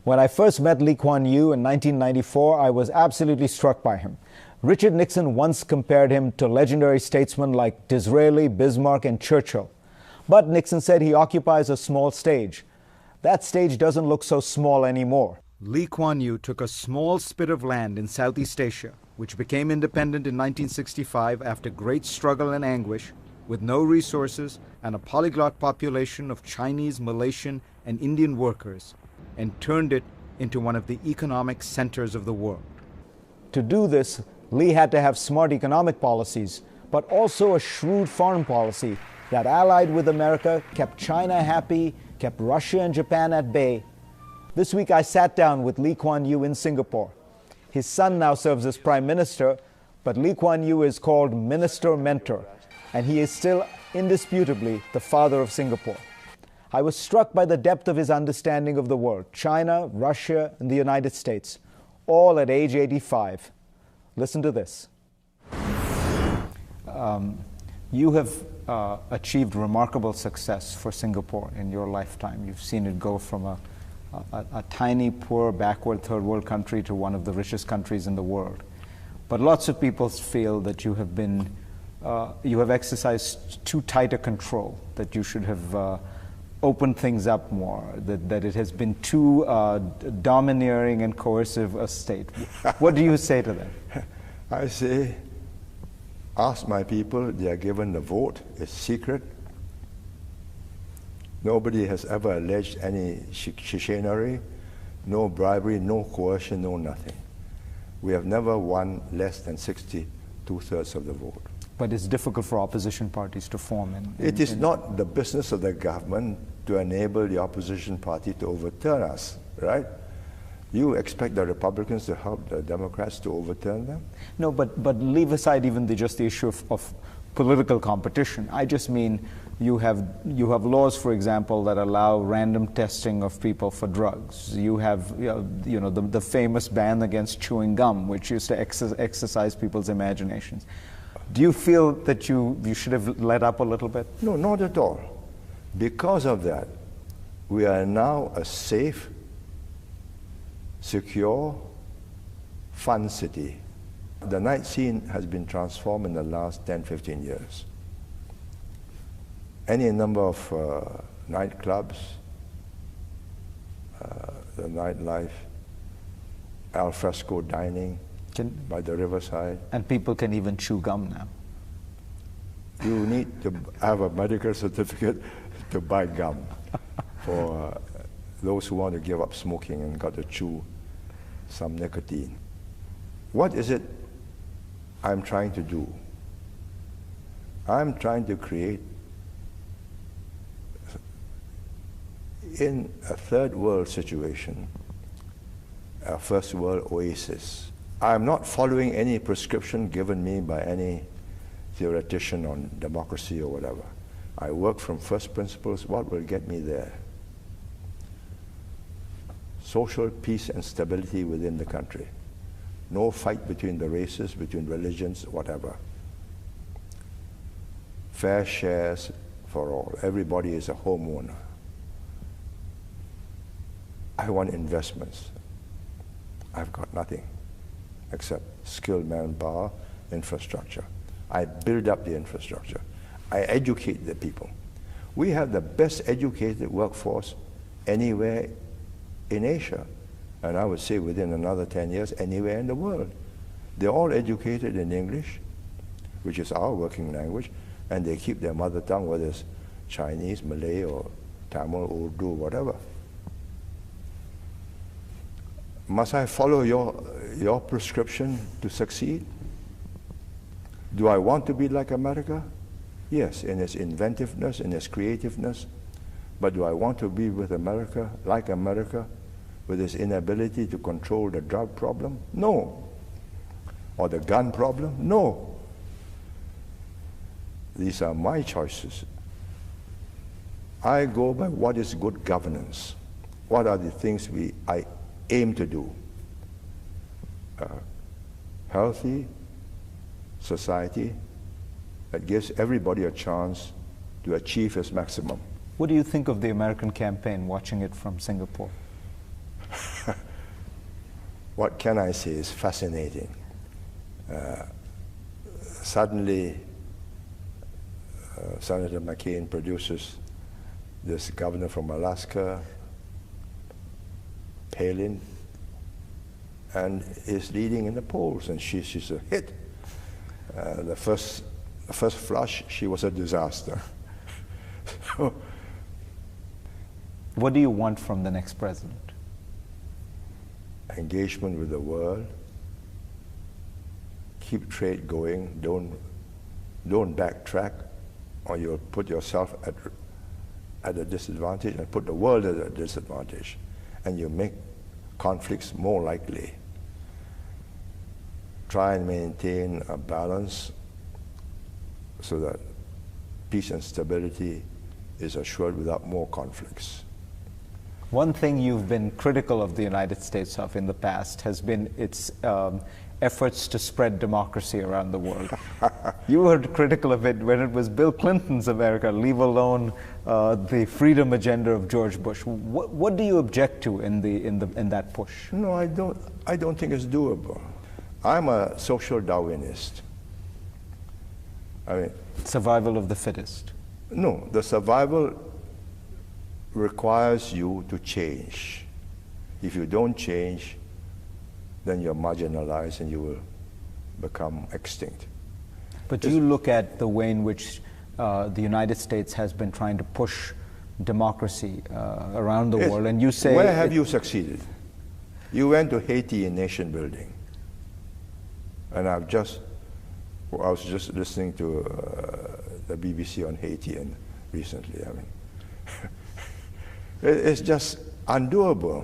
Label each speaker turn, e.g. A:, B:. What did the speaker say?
A: When I first met Lee Kuan Yew in 1994, I was absolutely struck by him. Richard Nixon once compared him to legendary statesmen like Disraeli, Bismarck, and Churchill. But Nixon said he occupies a small stage. That stage doesn't look so small anymore. Lee Kuan Yew took a small spit of land in Southeast Asia, which became independent in 1965 after great struggle and anguish, with no resources and a polyglot population of Chinese, Malaysian, and Indian workers, and turned it into one of the economic centers of the world. To do this, Lee had to have smart economic policies, but also a shrewd foreign policy that allied with America, kept China happy, kept Russia and Japan at bay. This week I sat down with Lee Kuan Yew in Singapore. His son now serves as Prime Minister, but Lee Kuan Yew is called Minister Mentor, and he is still indisputably the father of Singapore. I was struck by the depth of his understanding of the world, China, Russia, and the United States, all at age 85. Listen to this. You have achieved remarkable success for Singapore in your lifetime. You've seen it go from a tiny, poor, backward third world country to one of the richest countries in the world. But lots of people feel that you have exercised too tight a control, that you should have opened things up more, that it has been too domineering and coercive a state. What do you say to that?
B: I say, ask my people, they are given the vote, it's secret. Nobody has ever alleged any chicanery, no bribery, no coercion, no nothing. We have never won less than 62/3 of the vote.
A: But it's difficult for opposition parties to form.
B: It is not the business of the government to enable the opposition party to overturn us, right? You expect the Republicans to help the Democrats to overturn them?
A: No, but leave aside even just the issue of political competition. I just mean you have laws, for example, that allow random testing of people for drugs. You have the famous ban against chewing gum, which used to exercise people's imaginations. Do you feel that you should have let up a little bit?
B: No, not at all. Because of that, we are now a safe, secure, fun city. The night scene has been transformed in the last 10, 15 years. Any number of nightclubs, the nightlife, al fresco dining by the riverside.
A: And people can even chew gum now.
B: You need to have a medical certificate to buy gum for those who want to give up smoking and got to chew some nicotine. What is it I'm trying to do? I'm trying to create, in a third world situation, a first world oasis. I'm not following any prescription given me by any theoretician on democracy or whatever. I work from first principles. What will get me there? Social peace and stability within the country. No fight between the races, between religions, whatever. Fair shares for all. Everybody is a homeowner. I want investments. I've got nothing except skilled manpower, infrastructure. I build up the infrastructure. I educate the people. We have the best educated workforce anywhere in Asia, and I would say within another 10 years, anywhere in the world. They're all educated in English, which is our working language, and they keep their mother tongue, whether it's Chinese, Malay, or Tamil, Urdu, whatever. Must I follow your prescription to succeed? Do I want to be like America? Yes, in its inventiveness, in its creativeness. But do I want to be with America, like America, with its inability to control the drug problem? No. Or the gun problem? No. These are my choices. I go by what is good governance. What are the things I aim to do? Healthy society that gives everybody a chance to achieve its maximum.
A: What do you think of the American campaign, watching it from Singapore?
B: what can I say, is fascinating. Suddenly, Senator McCain produces this governor from Alaska, Palin, and is leading in the polls, and she's a hit. The first flush, she was a disaster.
A: What do you want from the next president?
B: Engagement with the world. Keep trade going. Don't backtrack, or you'll put yourself at a disadvantage and put the world at a disadvantage, and you make conflicts more likely. Try and maintain a balance so that peace and stability is assured without more conflicts.
A: One thing you've been critical of the United States of in the past has been its efforts to spread democracy around the world. You were critical of it when it was Bill Clinton's America, leave alone the freedom agenda of George Bush. What do you object to in that push?
B: No, I don't think it's doable. I'm a social Darwinist. I mean,
A: survival of the fittest.
B: No, the survival requires you to change. If you don't change, then you're marginalized and you will become extinct.
A: But you look at the way in which the United States has been trying to push democracy around the world, and you say...
B: Where have you succeeded? You went to Haiti in nation building. And I was just listening to the BBC on Haiti recently. I mean, it's just undoable.